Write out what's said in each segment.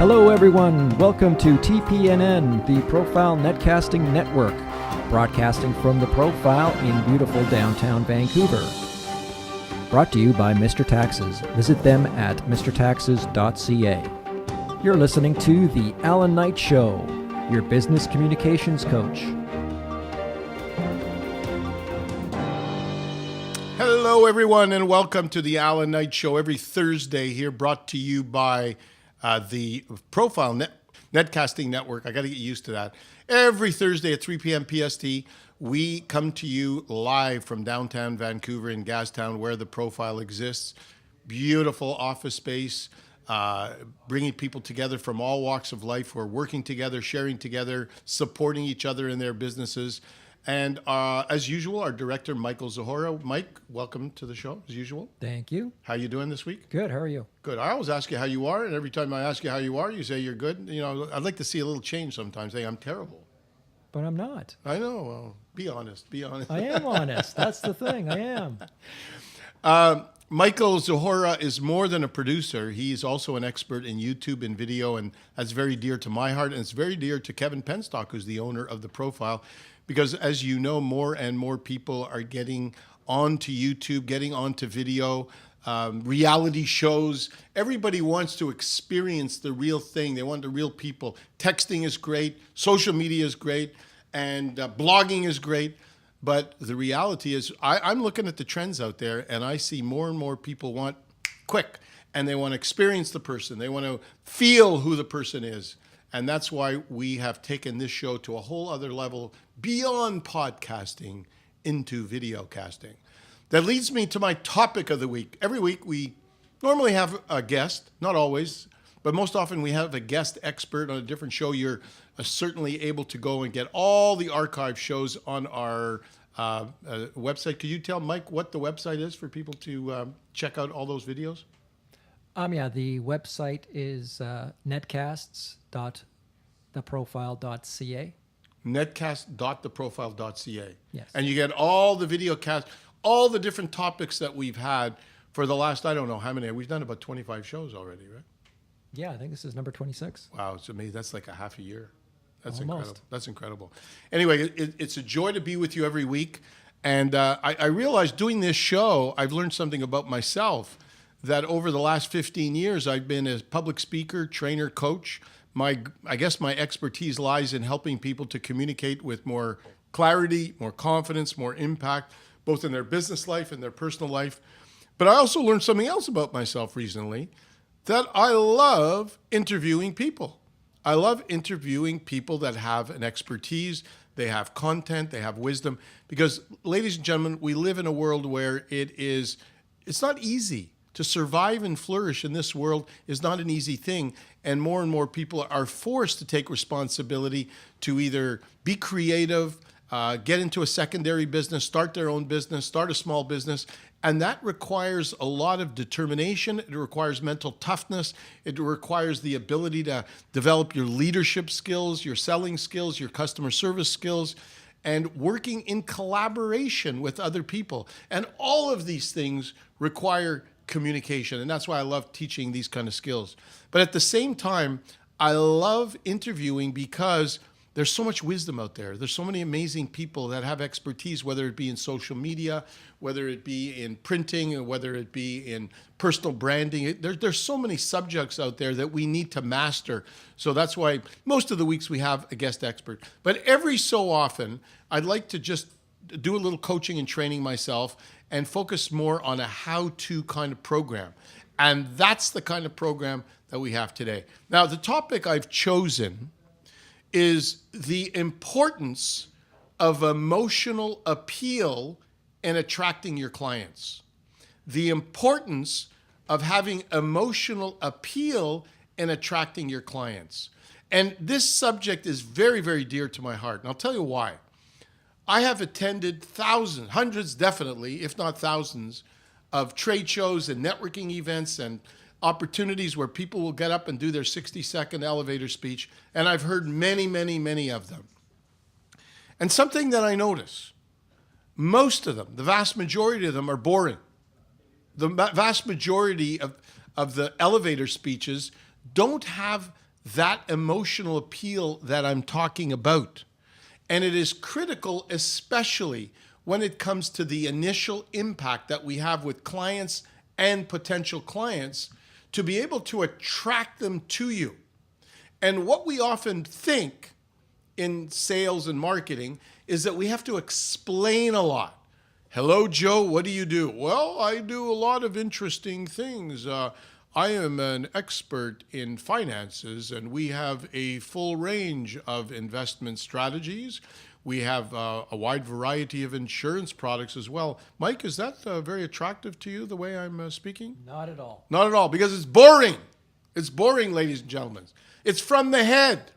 Hello everyone, welcome to TPNN, the Profile Netcasting Network, broadcasting from the Profile in beautiful downtown Vancouver. Brought to you by Mr. Taxes. Visit them at mrtaxes.ca. You're listening to The Allan Knight Show, your business communications coach. Hello everyone and welcome to The Allan Knight Show every Thursday here, brought to you by the Profile Netcasting Network. I got to get used to that. Every Thursday at 3 p.m. PST, we come to you live from downtown Vancouver in Gastown, where the Profile exists. Beautiful office space, bringing people together from all walks of life who are working together, sharing together, supporting each other in their businesses. And as usual, our director, Michael Zahora. Mike, welcome to the show, as usual. Thank you. How you doing this week? Good, how are you? Good. I always ask you how you are, and every time I ask you how you are, you say you're good. You know, I'd like to see a little change sometimes. Say, I'm terrible. But I'm not. I know. Well, be honest. Be honest. I am honest. That's the thing. I am. Michael Zahora is more than a producer. He's also an expert in YouTube and video, and that's very dear to my heart, and it's very dear to Kevin Penstock, who's the owner of The Profile. Because as you know, more and more people are getting onto YouTube, getting onto video, reality shows. Everybody wants to experience the real thing. They want the real people. Texting is great, social media is great, and blogging is great. But the reality is, I'm looking at the trends out there, and I see more and more people want quick, and they want to experience the person. They want to feel who the person is. And that's why we have taken this show to a whole other level beyond podcasting into video casting. That leads me to my topic of the week. Every week we normally have a guest, not always, but most often we have a guest expert on a different show. You're certainly able to go and get all the archive shows on our website. Could you tell Mike what the website is for people to check out all those videos? Yeah, the website is netcasts.theprofile.ca. Netcast.theprofile.ca. Yes. And you get all the video casts, all the different topics that we've had for the last, I don't know how many. We've done about 25 shows already, right? Yeah, I think this is number 26. Wow, it's amazing. That's like a half a year. That's Almost. incredible. That's incredible. Anyway, it's a joy to be with you every week. And I realized doing this show, I've learned something about myself, that over the last 15 years, I've been a public speaker, trainer, coach. I guess my expertise lies in helping people to communicate with more clarity, more confidence, more impact, both in their business life and their personal life. But I also learned something else about myself recently, that I love interviewing people. I love interviewing people that have an expertise, they have content, they have wisdom. Because, ladies and gentlemen, we live in a world where it's not easy. To survive and flourish in this world is not an easy thing, and more people are forced to take responsibility to either be creative, get into a secondary business, start their own business, start a small business, and that requires a lot of determination. It requires mental toughness. It requires the ability to develop your leadership skills, your selling skills, your customer service skills, and working in collaboration with other people. And all of these things require communication, and that's why I love teaching these kind of skills. But at the same time, I love interviewing because there's so much wisdom out there. There's so many amazing people that have expertise, whether it be in social media, whether it be in printing, or whether it be in personal branding. There's so many subjects out there that we need to master. So that's why most of the weeks we have a guest expert. But every so often, I'd like to just do a little coaching and training myself and focus more on a how-to kind of program. And that's the kind of program that we have today. Now, the topic I've chosen is the importance of emotional appeal in attracting your clients. The importance of having emotional appeal in attracting your clients. And this subject is very, very dear to my heart. And I'll tell you why. I have attended thousands, hundreds definitely, if not thousands, of trade shows and networking events and opportunities where people will get up and do their 60-second elevator speech. And I've heard many, many, many of them. And something that I notice, most of them, the vast majority of them are boring. The vast majority of the elevator speeches don't have that emotional appeal that I'm talking about. And it is critical, especially when it comes to the initial impact that we have with clients and potential clients, to be able to attract them to you. And what we often think in sales and marketing is that we have to explain a lot. Hello, Joe, what do you do? Well, I do a lot of interesting things. I am an expert in finances, and we have a full range of investment strategies. We have a wide variety of insurance products as well. Mike, is that very attractive to you, the way I'm speaking? Not at all. Not at all, because it's boring. It's boring, ladies and gentlemen. It's from the head.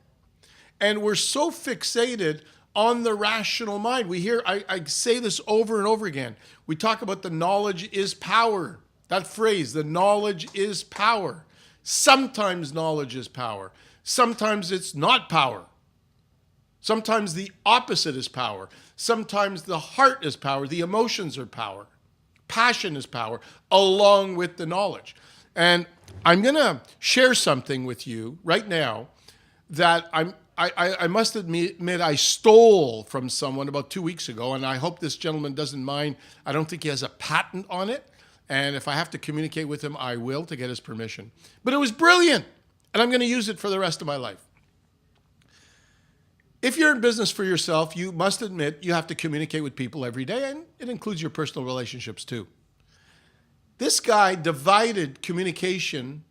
And we're so fixated on the rational mind. We hear, I say this over and over again. We talk about the knowledge is power. That phrase, the knowledge is power. Sometimes knowledge is power. Sometimes it's not power. Sometimes the opposite is power. Sometimes the heart is power. The emotions are power. Passion is power, along with the knowledge. And I'm going to share something with you right now that I must admit I stole from someone about 2 weeks ago, and I hope this gentleman doesn't mind. I don't think he has a patent on it. And if I have to communicate with him, I will, to get his permission. But it was brilliant, and I'm going to use it for the rest of my life. If you're in business for yourself, you must admit you have to communicate with people every day, and it includes your personal relationships too. This guy divided communication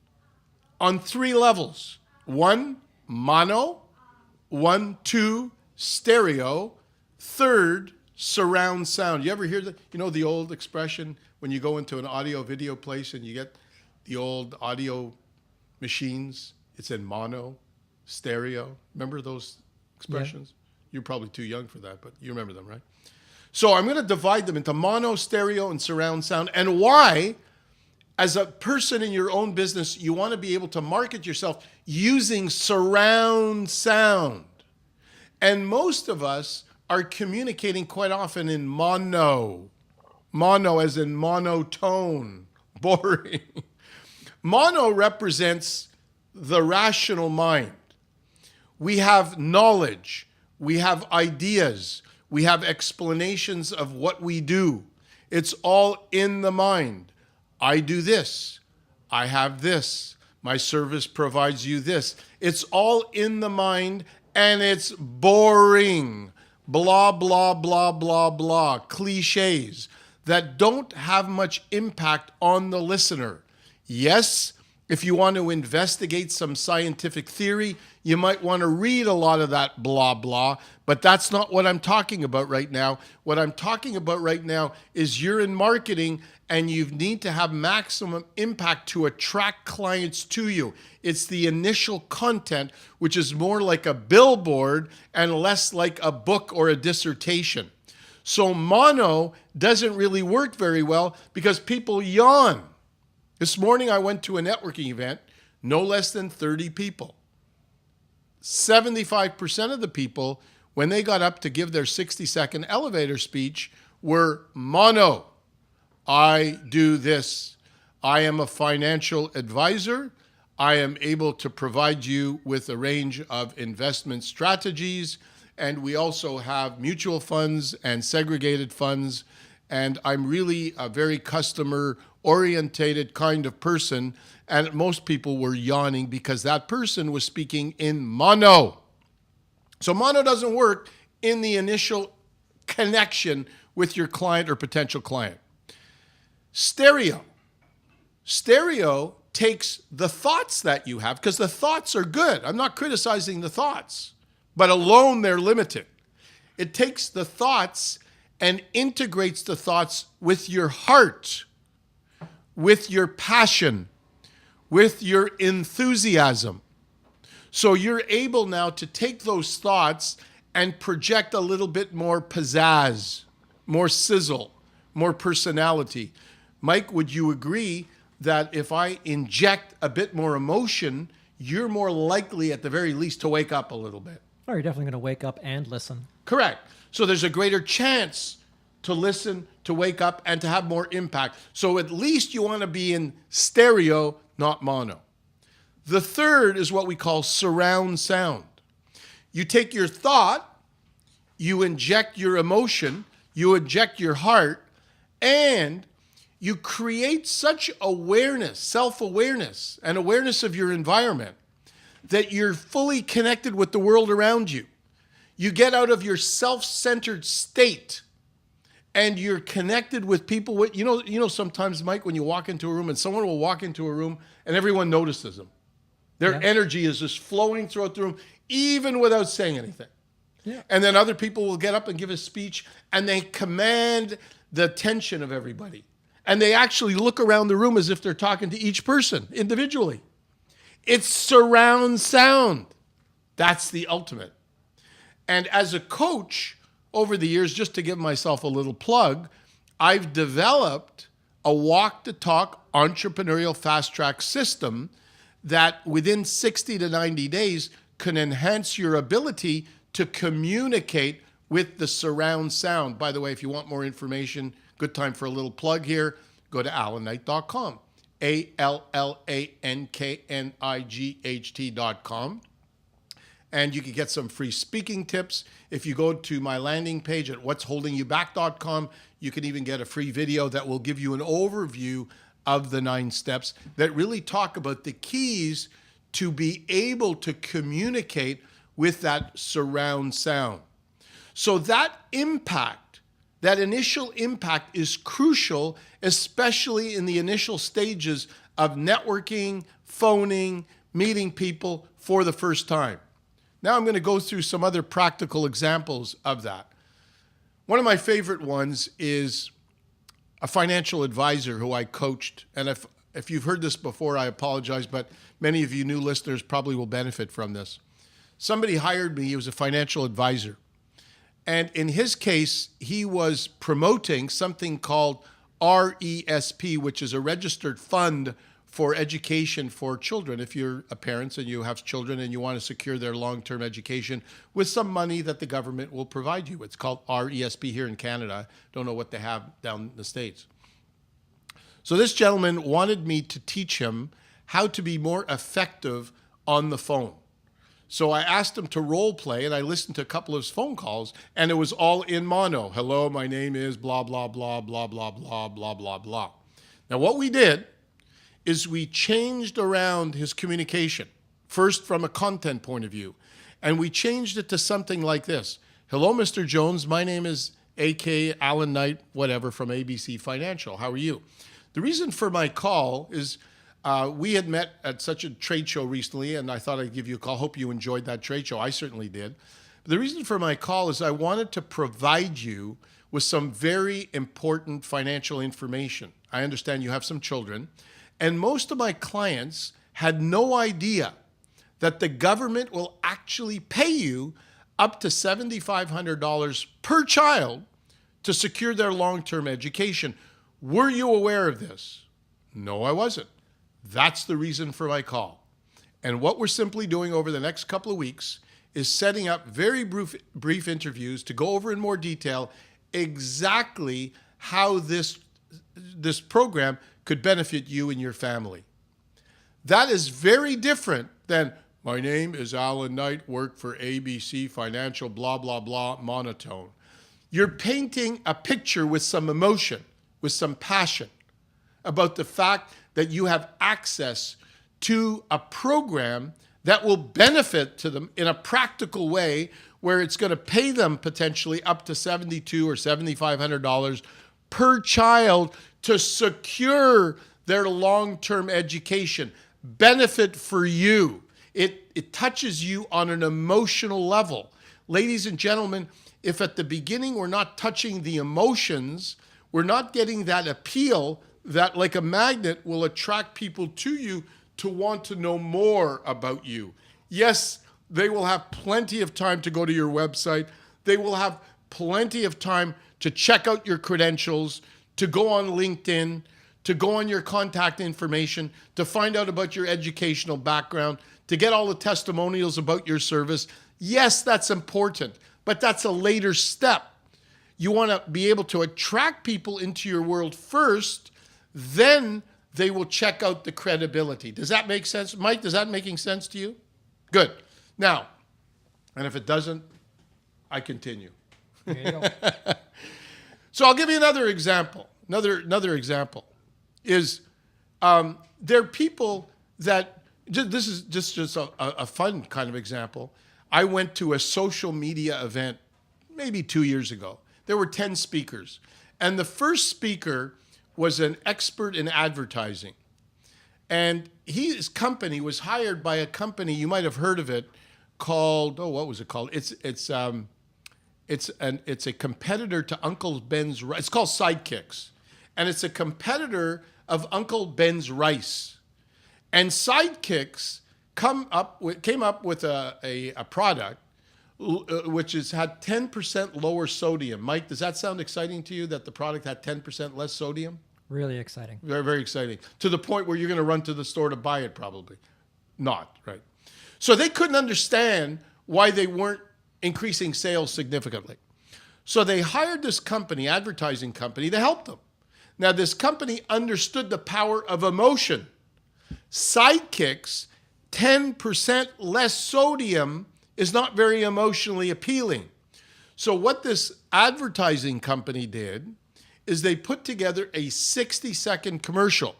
on 3 levels. 1, mono. 1, 2, stereo. 3rd, surround sound. You ever hear that? You know the old expression when you go into an audio video place and you get the old audio machines? It's in mono, stereo. Remember those expressions? Yeah. You're probably too young for that, but you remember them, right? So I'm going to divide them into mono, stereo, and surround sound. And why, as a person in your own business, you want to be able to market yourself using surround sound. And most of us are communicating quite often in mono. Mono as in monotone, boring. Mono represents the rational mind. We have knowledge, we have ideas, we have explanations of what we do. It's all in the mind. I do this, I have this, my service provides you this. It's all in the mind, and it's boring. Blah, blah, blah, blah, blah. Cliches that don't have much impact on the listener. Yes, if you want to investigate some scientific theory, you might want to read a lot of that blah, blah, but that's not what I'm talking about right now. What I'm talking about right now is you're in marketing and you need to have maximum impact to attract clients to you. It's the initial content, which is more like a billboard and less like a book or a dissertation. So mono doesn't really work very well because people yawn. This morning I went to a networking event, no less than 30 people. 75% of the people, when they got up to give their 60-second elevator speech, were mono. I do this. I am a financial advisor. I am able to provide you with a range of investment strategies. And we also have mutual funds and segregated funds. And I'm really a very customer-orientated kind of person. And most people were yawning because that person was speaking in mono. So mono doesn't work in the initial connection with your client or potential client. Stereo. Stereo takes the thoughts that you have, because the thoughts are good. I'm not criticizing the thoughts, but alone they're limited. It takes the thoughts and integrates the thoughts with your heart, with your passion, with your enthusiasm. So you're able now to take those thoughts and project a little bit more pizzazz, more sizzle, more personality. Mike, would you agree that if I inject a bit more emotion, you're more likely at the very least to wake up a little bit? Oh, you're definitely going to wake up and listen. Correct. So there's a greater chance to listen, to wake up, and to have more impact. So at least you want to be in stereo, not mono. The third is what we call surround sound. You take your thought, you inject your emotion, you inject your heart, and you create such awareness, self-awareness, and awareness of your environment that you're fully connected with the world around you. You get out of your self-centered state and you're connected with people. You know, sometimes, Mike, when you walk into a room and someone will walk into a room and everyone notices them. Their energy is just flowing throughout the room, even without saying anything. Yeah. And then other people will get up and give a speech and they command the attention of everybody. And they actually look around the room as if they're talking to each person individually. It's surround sound. That's the ultimate. And as a coach over the years, just to give myself a little plug, I've developed a walk-the-talk entrepreneurial fast-track system that within 60 to 90 days can enhance your ability to communicate with the surround sound. By the way, if you want more information, good time for a little plug here, go to allanknight.com, ALLANKNIGHT.com. And you can get some free speaking tips. If you go to my landing page at what'sholdingyouback.com, you can even get a free video that will give you an overview of the 9 steps that really talk about the keys to be able to communicate with that surround sound. So that impact, that initial impact is crucial, especially in the initial stages of networking, phoning, meeting people for the first time. Now I'm going to go through some other practical examples of that. One of my favorite ones is a financial advisor who I coached. And if you've heard this before, I apologize, but many of you new listeners probably will benefit from this. Somebody hired me. He was a financial advisor. And in his case, he was promoting something called RESP, which is a registered fund for education for children. If you're a parent and you have children and you want to secure their long-term education with some money that the government will provide you. It's called RESP here in Canada. Don't know what they have down in the States. So this gentleman wanted me to teach him how to be more effective on the phone. So I asked him to role play, and I listened to a couple of his phone calls, and it was all in mono. Hello, my name is blah, blah, blah, blah, blah, blah, blah, blah, blah. Now what we did is we changed around his communication, first from a content point of view, and we changed it to something like this. Hello, Mr. Jones. My name is A.K. Allan Knight, whatever, from ABC Financial. How are you? The reason for my call is we had met at such a trade show recently, and I thought I'd give you a call. Hope you enjoyed that trade show. I certainly did. But the reason for my call is I wanted to provide you with some very important financial information. I understand you have some children. And most of my clients had no idea that the government will actually pay you up to $7,500 per child to secure their long-term education. Were you aware of this? No, I wasn't. That's the reason for my call. And what we're simply doing over the next couple of weeks is setting up very brief interviews to go over in more detail exactly how this program could benefit you and your family. That is very different than, my name is Allan Knight, work for ABC Financial, blah, blah, blah, monotone. You're painting a picture with some emotion, with some passion about the fact that you have access to a program that will benefit to them in a practical way where it's going to pay them potentially up to $7,200 or $7,500 per child to secure their long-term education. Benefit for you. It touches you on an emotional level. Ladies and gentlemen, if at the beginning we're not touching the emotions, we're not getting that appeal that like a magnet will attract people to you to want to know more about you. Yes, they will have plenty of time to go to your website. They will have plenty of time to check out your credentials, to go on LinkedIn, to go on your contact information, to find out about your educational background, to get all the testimonials about your service. Yes, that's important, but that's a later step. You want to be able to attract people into your world first, then they will check out the credibility. Does that make sense? Mike, does that making sense to you? Good. Now, and if it doesn't, I continue. There you go. So I'll give you another example. Another example is there are people that, this is just a fun kind of example. I went to a social media event maybe 2 years ago. There were 10 speakers. And the first speaker was an expert in advertising. And his company was hired by a company, you might have heard of it, called, what was it called? It's a competitor to Uncle Ben's Rice. It's called Sidekicks. And it's a competitor of Uncle Ben's Rice. And Sidekicks came up with a product which had 10% lower sodium. Mike, does that sound exciting to you, that the product had 10% less sodium? Really exciting. Very, very exciting. To the point where you're going to run to the store to buy it, probably. Not, right? So they couldn't understand why they weren't increasing sales significantly. So they hired this company, advertising company, to help them. Now, this company understood the power of emotion. Sidekicks, 10% less sodium is not very emotionally appealing. So what this advertising company did is they put together a 60-second commercial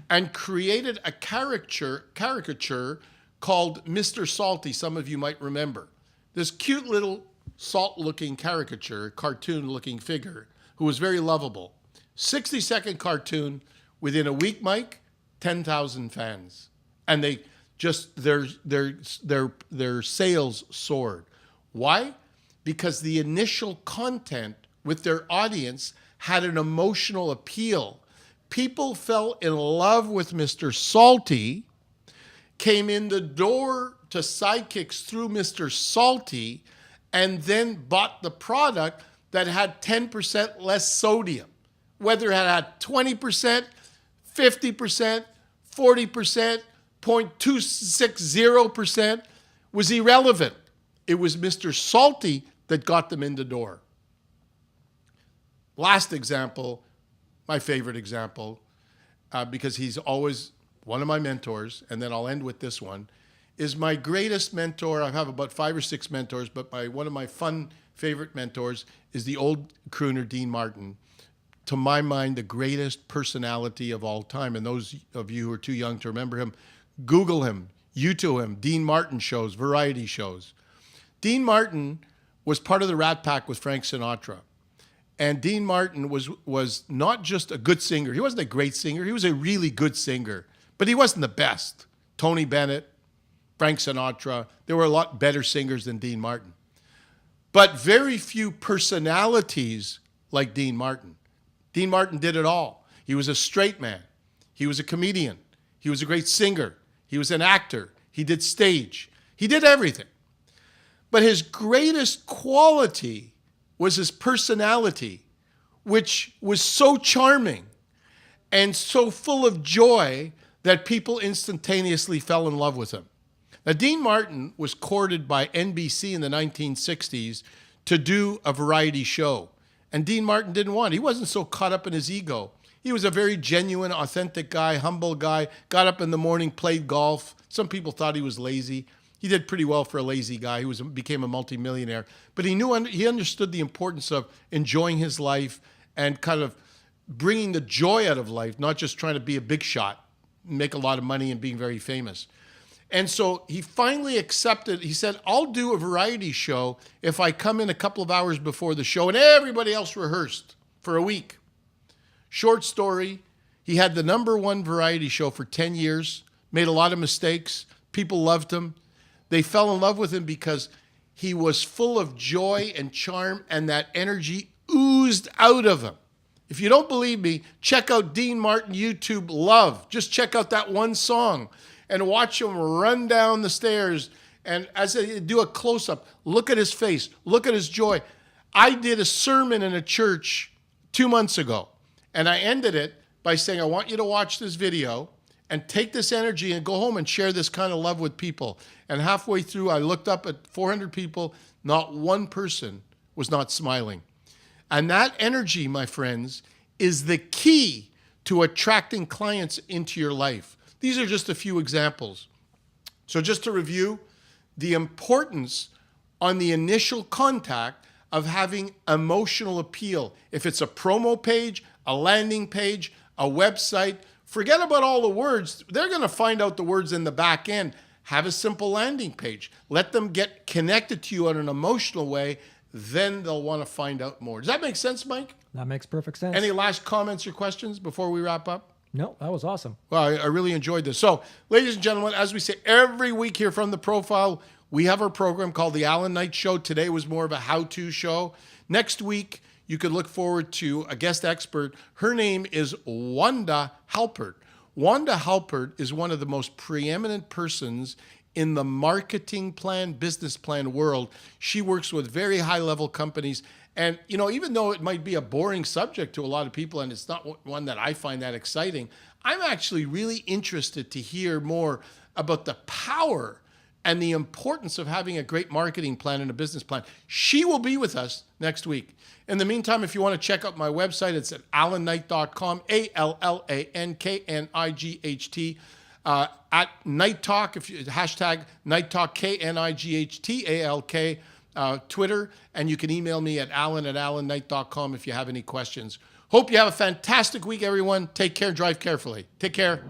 and created a caricature called Mr. Salty. Some of you might remember. This cute little salt-looking caricature, cartoon-looking figure who was very lovable. 60-second cartoon. Within a week, Mike, 10,000 fans. And they just, their sales soared. Why? Because the initial content with their audience had an emotional appeal. People fell in love with Mr. Salty, came in the door to Sidekicks through Mr. Salty, and then bought the product that had 10% less sodium. Whether it had 20%, 50%, 40%, 0.260% was irrelevant. It was Mr. Salty that got them in the door. Last example, my favorite example, because he's always one of my mentors, and then I'll end with this one, is my greatest mentor. I have about 5 or 6 mentors, but one of my fun favorite mentors is the old crooner Dean Martin. To my mind, the greatest personality of all time. And those of you who are too young to remember him, Google him, YouTube him, Dean Martin shows, variety shows. Dean Martin was part of the Rat Pack with Frank Sinatra. And Dean Martin was not just a good singer. He wasn't a great singer. He was a really good singer. But he wasn't the best. Tony Bennett, Frank Sinatra, there were a lot better singers than Dean Martin. But very few personalities like Dean Martin. Dean Martin did it all. He was a straight man. He was a comedian. He was a great singer. He was an actor. He did stage. He did everything. But his greatest quality was his personality, which was so charming and so full of joy that people instantaneously fell in love with him. Now, Dean Martin was courted by NBC in the 1960s to do a variety show. And Dean Martin didn't want it. He wasn't so caught up in his ego. He was a very genuine, authentic guy, humble guy, got up in the morning, played golf. Some people thought he was lazy. He did pretty well for a lazy guy. He became a multimillionaire. But he understood the importance of enjoying his life and kind of bringing the joy out of life, not just trying to be a big shot, make a lot of money and being very famous. And so he finally accepted. He said, I'll do a variety show if I come in a couple of hours before the show, and everybody else rehearsed for a week. Short story, he had the #1 variety show for 10 years, made a lot of mistakes. People loved him. They fell in love with him because he was full of joy and charm, and that energy oozed out of him. If you don't believe me, check out Dean Martin YouTube Love. Just check out that one song and watch him run down the stairs. And as they do a close-up, look at his face, look at his joy. I did a sermon in a church 2 months ago, and I ended it by saying, I want you to watch this video and take this energy and go home and share this kind of love with people. And halfway through, I looked up at 400 people. Not one person was not smiling. And that energy, my friends, is the key to attracting clients into your life. These are just a few examples. So just to review, the importance on the initial contact of having emotional appeal. If it's a promo page, a landing page, a website, forget about all the words. They're going to find out the words in the back end. Have a simple landing page. Let them get connected to you in an emotional way. Then they'll want to find out more. Does that make sense, Mike? That makes perfect sense. Any last comments or questions before we wrap up? No, that was awesome. Well, I really enjoyed this. So, ladies and gentlemen, as we say every week here from The Profile, we have our program called The Allan Knight Show. Today was more of a how-to show. Next week, you could look forward to a guest expert. Her name is Wanda Halpert. Wanda Halpert is one of the most preeminent persons in the marketing plan, business plan world. She works with very high-level companies. And, you know, even though it might be a boring subject to a lot of people, and it's not one that I find that exciting, I'm actually really interested to hear more about the power and the importance of having a great marketing plan and a business plan. She will be with us next week. In the meantime, if you want to check out my website, it's at allanknight.com, ALLANKNIGHT. At Night Talk, if you hashtag Night Talk, KNIGHTALK, Twitter, and you can email me at allan@allanknight.com if you have any questions. Hope you have a fantastic week, everyone. Take care, drive carefully. Take care.